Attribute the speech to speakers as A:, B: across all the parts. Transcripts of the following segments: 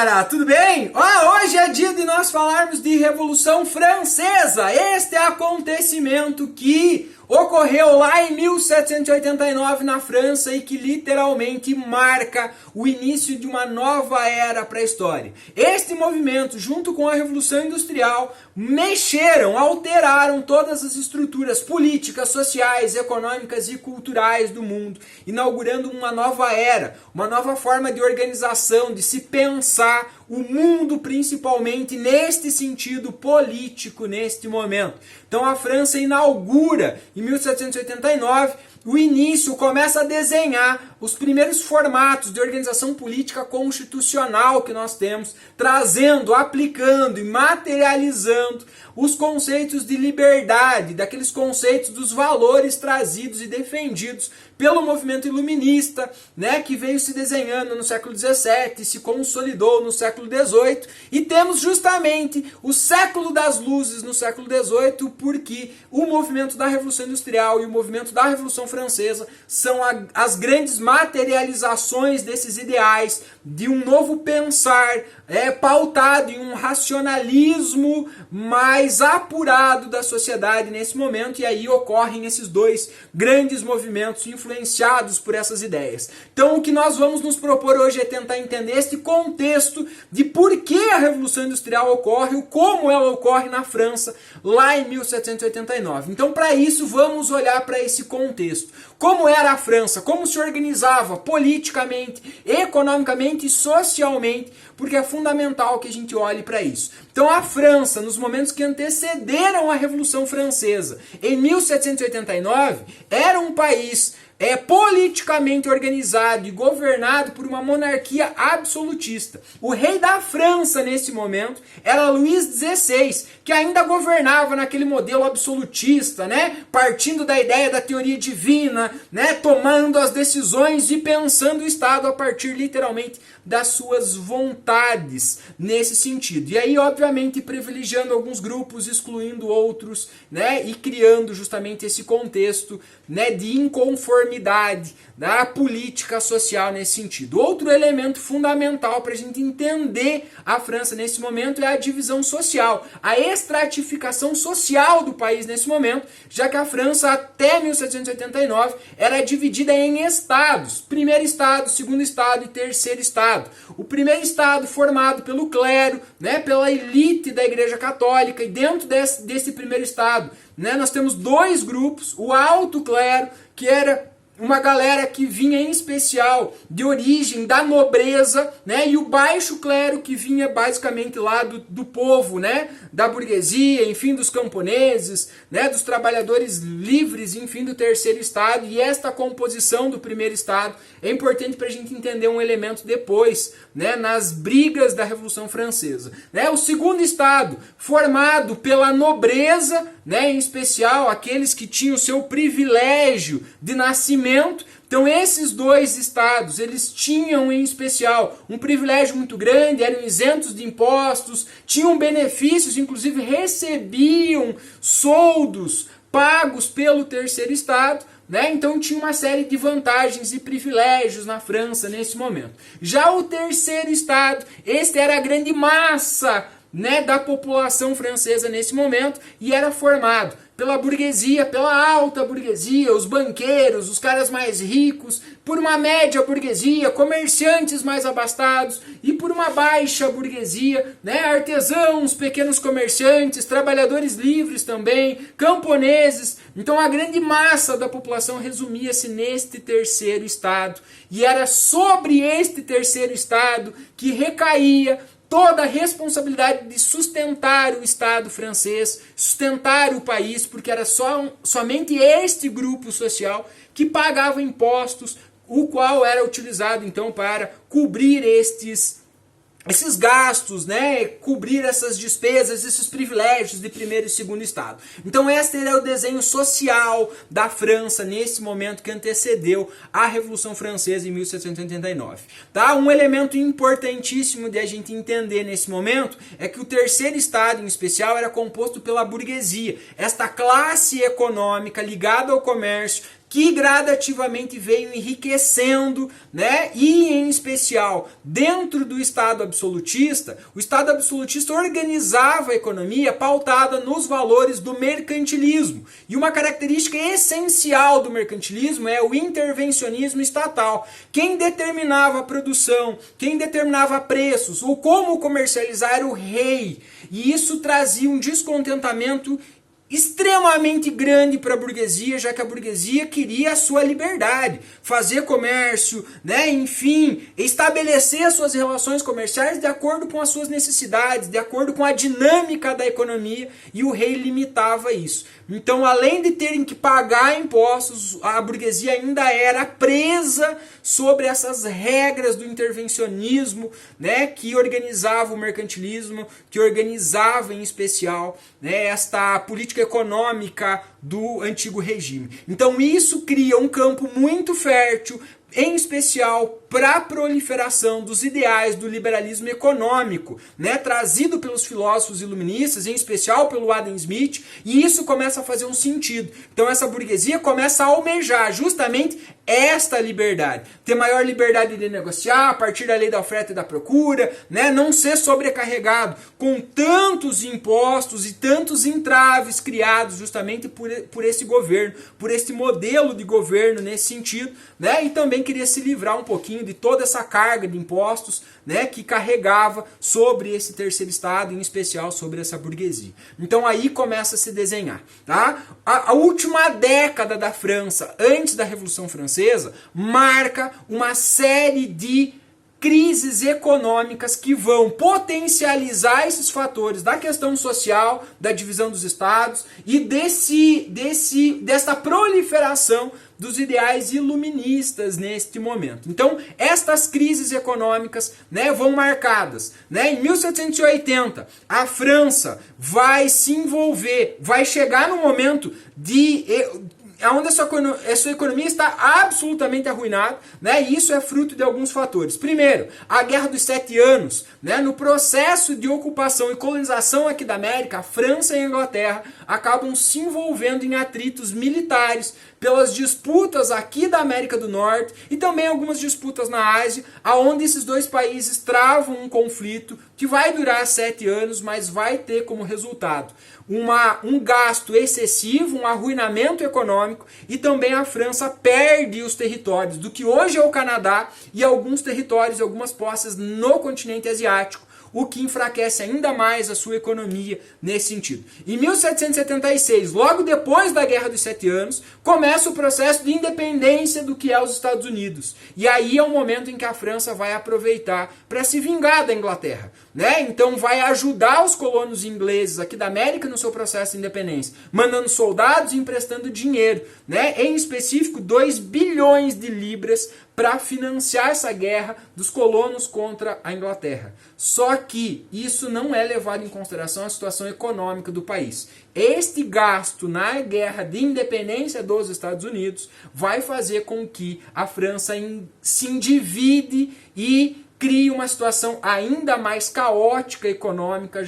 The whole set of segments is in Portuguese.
A: galera, tudo bem? Hoje é dia de nós falarmos de Revolução Francesa. Este acontecimento que ocorreu lá em 1789 na França e que literalmente marca o início de uma nova era para a história. Este movimento, junto com a Revolução Industrial, alteraram todas as estruturas políticas, sociais, econômicas e culturais do mundo, inaugurando uma nova era, uma nova forma de organização, de se pensar o mundo, principalmente neste sentido político, neste momento. Então a França inaugura, em 1789, o início, começa a desenhar os primeiros formatos de organização política constitucional que nós temos, trazendo, aplicando e materializando os conceitos de liberdade, daqueles conceitos dos valores trazidos e defendidos pelo movimento iluminista, né, que veio se desenhando no século XVII, se consolidou no século XVIII, e temos justamente o século das luzes no século XVIII, porque o movimento da Revolução Industrial e o movimento da Revolução Francesa são as grandes materializações desses ideais, de um novo pensar pautado em um racionalismo mais apurado da sociedade nesse momento, e aí ocorrem esses dois grandes movimentos influenciados por essas ideias. Então o que nós vamos nos propor hoje é tentar entender este contexto de por que a Revolução Industrial ocorre, como ela ocorre na França lá em 1789. Então para isso vamos olhar para esse contexto. Como era a França, como se organizava politicamente, economicamente e socialmente, porque é fundamental que a gente olhe para isso. Então a França, nos momentos que antecederam a Revolução Francesa, em 1789, era um país politicamente organizado e governado por uma monarquia absolutista. O rei da França, nesse momento, era Luís XVI, que ainda governava naquele modelo absolutista, né? Partindo da ideia da teoria divina, né? Tomando as decisões e pensando o Estado a partir, literalmente, das suas vontades, nesse sentido. E aí, obviamente, privilegiando alguns grupos, excluindo outros, né? E criando justamente esse contexto, né, de inconformidade da política social nesse sentido. Outro elemento fundamental para a gente entender a França nesse momento é a divisão social, a estratificação social do país nesse momento, já que a França até 1789 era dividida em estados, primeiro estado, segundo estado e terceiro estado. O primeiro estado formado pelo clero, né, pela elite da Igreja Católica, e dentro desse primeiro estado, né, nós temos dois grupos: o alto clero, que era uma galera que vinha em especial de origem da nobreza, né, e o baixo clero, que vinha basicamente lá do povo, né, da burguesia, enfim, dos camponeses, né, dos trabalhadores livres, enfim, do terceiro estado. E esta composição do primeiro estado é importante para a gente entender um elemento depois, né, nas brigas da Revolução Francesa, né. O segundo estado, formado pela nobreza, né, em especial aqueles que tinham o seu privilégio de nascimento. Então esses dois estados, eles tinham em especial um privilégio muito grande, eram isentos de impostos, tinham benefícios, inclusive recebiam soldos pagos pelo terceiro estado, né? Então tinha uma série de vantagens e privilégios na França nesse momento. Já o terceiro estado, este era a grande massa, né, da população francesa nesse momento, e era formado pela burguesia, pela alta burguesia, os banqueiros, os caras mais ricos, por uma média burguesia, comerciantes mais abastados, e por uma baixa burguesia, né, artesãos, pequenos comerciantes, trabalhadores livres também, camponeses. Então a grande massa da população resumia-se neste terceiro estado, e era sobre este terceiro estado que recaía toda a responsabilidade de sustentar o Estado francês, sustentar o país, porque era somente este grupo social que pagava impostos, o qual era utilizado então para cobrir esses gastos, né, cobrir essas despesas, esses privilégios de primeiro e segundo estado. Então este era o desenho social da França nesse momento que antecedeu a Revolução Francesa em 1789. Tá? Um elemento importantíssimo de a gente entender nesse momento é que o terceiro estado em especial era composto pela burguesia, esta classe econômica ligada ao comércio, que gradativamente veio enriquecendo, né? E em especial dentro do Estado absolutista, o Estado absolutista organizava a economia pautada nos valores do mercantilismo. E uma característica essencial do mercantilismo é o intervencionismo estatal. Quem determinava a produção, quem determinava preços ou como comercializar era o rei. E isso trazia um descontentamento extremamente grande para a burguesia, já que a burguesia queria a sua liberdade, fazer comércio, né, enfim, estabelecer as suas relações comerciais de acordo com as suas necessidades, de acordo com a dinâmica da economia, e o rei limitava isso. Então, além de terem que pagar impostos, a burguesia ainda era presa sobre essas regras do intervencionismo, né, que organizava o mercantilismo, que organizava em especial, né, esta política econômica do antigo regime. Então isso cria um campo muito fértil, em especial para a proliferação dos ideais do liberalismo econômico, né, trazido pelos filósofos iluministas, em especial pelo Adam Smith, e isso começa a fazer um sentido. Então essa burguesia começa a almejar justamente esta liberdade, ter maior liberdade de negociar a partir da lei da oferta e da procura, né, não ser sobrecarregado com tantos impostos e tantos entraves criados justamente por esse governo, por esse modelo de governo nesse sentido, né, e também queria se livrar um pouquinho de toda essa carga de impostos, né, que carregava sobre esse terceiro estado, em especial sobre essa burguesia. Então aí começa a se desenhar. Tá? A última década da França, antes da Revolução Francesa, marca uma série de crises econômicas que vão potencializar esses fatores da questão social, da divisão dos estados e dessa proliferação dos ideais iluministas neste momento. Então, estas crises econômicas, né, vão marcadas. Né? Em 1780, a França vai se envolver, vai chegar no momento onde a sua economia está absolutamente arruinada, né? E isso é fruto de alguns fatores. Primeiro, a Guerra dos 7 Anos, né? No processo de ocupação e colonização aqui da América, a França e a Inglaterra acabam se envolvendo em atritos militares pelas disputas aqui da América do Norte e também algumas disputas na Ásia, aonde esses dois países travam um conflito que vai durar 7 anos, mas vai ter como resultado um gasto excessivo, um arruinamento econômico, e também a França perde os territórios do que hoje é o Canadá e alguns territórios e algumas posses no continente asiático, o que enfraquece ainda mais a sua economia nesse sentido. Em 1776, logo depois da Guerra dos 7 Anos, começa o processo de independência do que é os Estados Unidos. E aí é o momento em que a França vai aproveitar para se vingar da Inglaterra. Né? Então vai ajudar os colonos ingleses aqui da América no seu processo de independência, mandando soldados e emprestando dinheiro, né? Em específico 2 bilhões de libras para financiar essa guerra dos colonos contra a Inglaterra. Só que isso não é levado em consideração a situação econômica do país. Este gasto na guerra de independência dos Estados Unidos vai fazer com que a França se endivide e crie uma situação ainda mais caótica econômica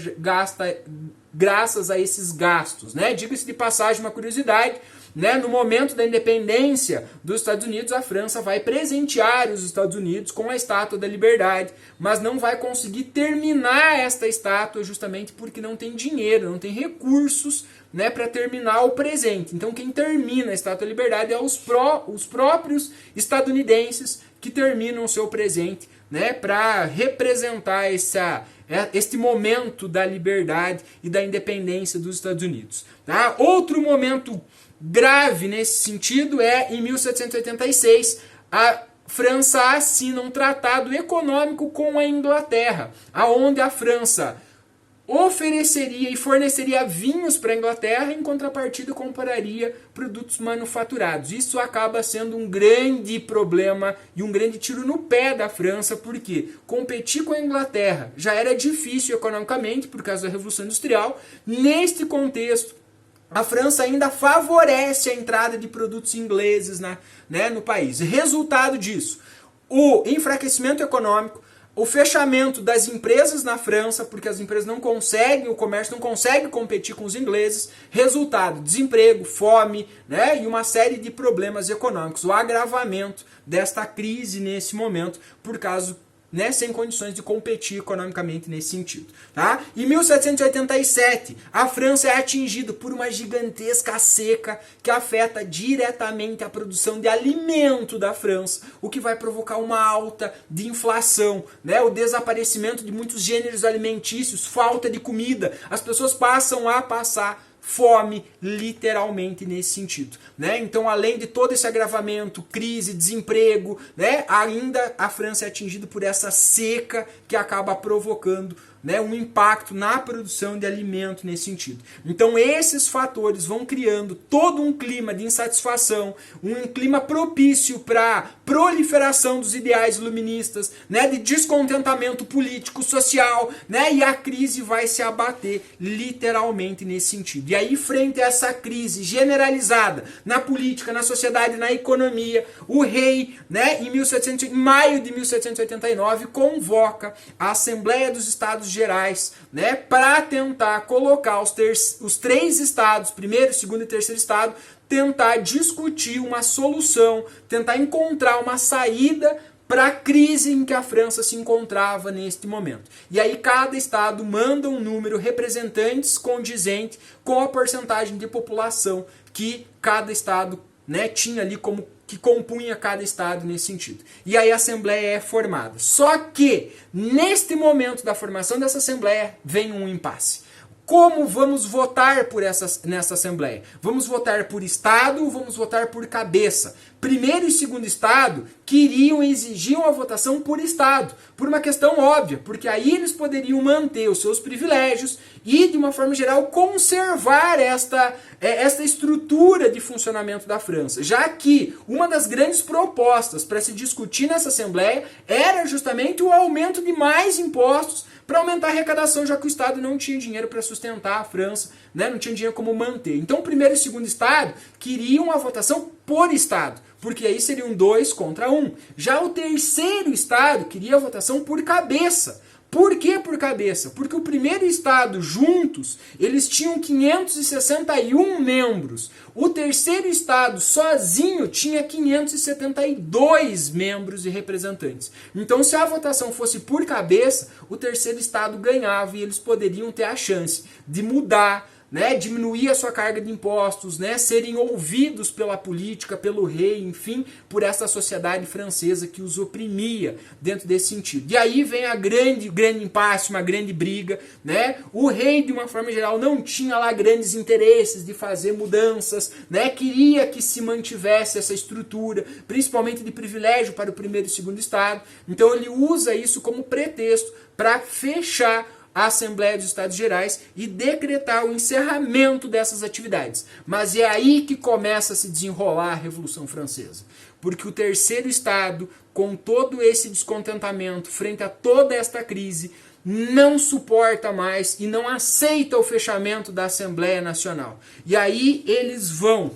A: graças a esses gastos. Né? Diga-se de passagem, uma curiosidade, né? No momento da independência dos Estados Unidos, a França vai presentear os Estados Unidos com a Estátua da Liberdade, mas não vai conseguir terminar esta estátua justamente porque não tem dinheiro, não tem recursos, né, para terminar o presente. Então quem termina a Estátua da Liberdade é os próprios estadunidenses que terminam o seu presente, né, para representar este momento da liberdade e da independência dos Estados Unidos. Tá? Outro momento grave nesse sentido é em 1786, a França assina um tratado econômico com a Inglaterra, aonde a França ofereceria e forneceria vinhos para a Inglaterra, em contrapartida compraria produtos manufaturados. Isso acaba sendo um grande problema e um grande tiro no pé da França, porque competir com a Inglaterra já era difícil economicamente por causa da Revolução Industrial. Neste contexto, a França ainda favorece a entrada de produtos ingleses no país. Resultado disso, o enfraquecimento econômico, o fechamento das empresas na França, porque as empresas não conseguem, o comércio não consegue competir com os ingleses. Resultado, desemprego, fome, né, e uma série de problemas econômicos. O agravamento desta crise nesse momento, por causa, né, sem condições de competir economicamente nesse sentido. Tá? Em 1787, a França é atingida por uma gigantesca seca que afeta diretamente a produção de alimento da França, o que vai provocar uma alta de inflação, né, o desaparecimento de muitos gêneros alimentícios, falta de comida. As pessoas passam a passar fome, literalmente, nesse sentido, né? Então, além de todo esse agravamento, crise, desemprego, né, ainda a França é atingida por essa seca que acaba provocando, né, um impacto na produção de alimento nesse sentido. Então esses fatores vão criando todo um clima de insatisfação, um clima propício para proliferação dos ideais iluministas, né, de descontentamento político, social, né, e a crise vai se abater literalmente nesse sentido. E aí, frente a essa crise generalizada na política, na sociedade, na economia, o rei, né, em maio de 1789, convoca a Assembleia dos Estados Gerais, né, para tentar colocar os três estados, primeiro, segundo e terceiro estado, tentar discutir uma solução, tentar encontrar uma saída para a crise em que a França se encontrava neste momento. E aí cada estado manda um número representantes condizente com a porcentagem de população que cada estado, né, tinha ali como que compunha cada estado nesse sentido. E aí a Assembleia é formada. Só que, neste momento da formação dessa Assembleia, vem um impasse. Como vamos votar nessa Assembleia? Vamos votar por estado ou vamos votar por cabeça? Primeiro e segundo estado exigiam a votação por estado, por uma questão óbvia, porque aí eles poderiam manter os seus privilégios e, de uma forma geral, conservar esta estrutura de funcionamento da França, já que uma das grandes propostas para se discutir nessa Assembleia era justamente o aumento de mais impostos para aumentar a arrecadação, já que o Estado não tinha dinheiro para sustentar a França, né? Não tinha dinheiro como manter. Então o primeiro e o segundo Estado queriam a votação por Estado, porque aí seriam 2 contra 1. Já o terceiro Estado queria a votação por cabeça. Por que por cabeça? Porque o primeiro estado juntos, eles tinham 561 membros. O terceiro estado sozinho tinha 572 membros e representantes. Então, se a votação fosse por cabeça, o terceiro estado ganhava e eles poderiam ter a chance de mudar, né, diminuir a sua carga de impostos, né, serem ouvidos pela política, pelo rei, enfim, por essa sociedade francesa que os oprimia dentro desse sentido. E aí vem a grande impasse, uma grande briga, né? O rei, de uma forma geral, não tinha lá grandes interesses de fazer mudanças, né? Queria que se mantivesse essa estrutura, principalmente de privilégio para o primeiro e segundo estado. Então ele usa isso como pretexto para fechar a Assembleia dos Estados Gerais e decretar o encerramento dessas atividades. Mas é aí que começa a se desenrolar a Revolução Francesa. Porque o terceiro estado, com todo esse descontentamento frente a toda esta crise, não suporta mais e não aceita o fechamento da Assembleia Nacional. E aí eles vão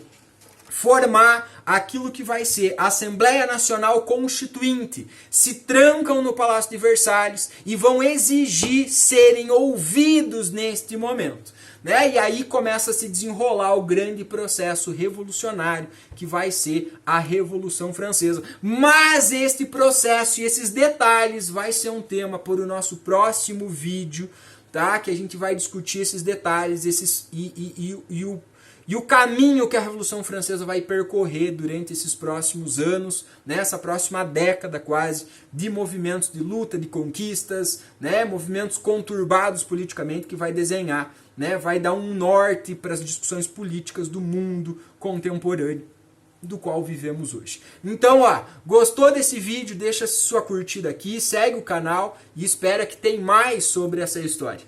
A: formar aquilo que vai ser a Assembleia Nacional Constituinte. Se trancam no Palácio de Versalhes e vão exigir serem ouvidos neste momento, né? E aí começa a se desenrolar o grande processo revolucionário que vai ser a Revolução Francesa. Mas este processo e esses detalhes vai ser um tema para o nosso próximo vídeo, tá? Que a gente vai discutir esses detalhes e o caminho que a Revolução Francesa vai percorrer durante esses próximos anos, nessa próxima década quase, de movimentos de luta, de conquistas, né, movimentos conturbados politicamente, que vai desenhar, né, vai dar um norte para as discussões políticas do mundo contemporâneo, do qual vivemos hoje. Então, ó, gostou desse vídeo? Deixa sua curtida aqui, segue o canal e espera que tem mais sobre essa história.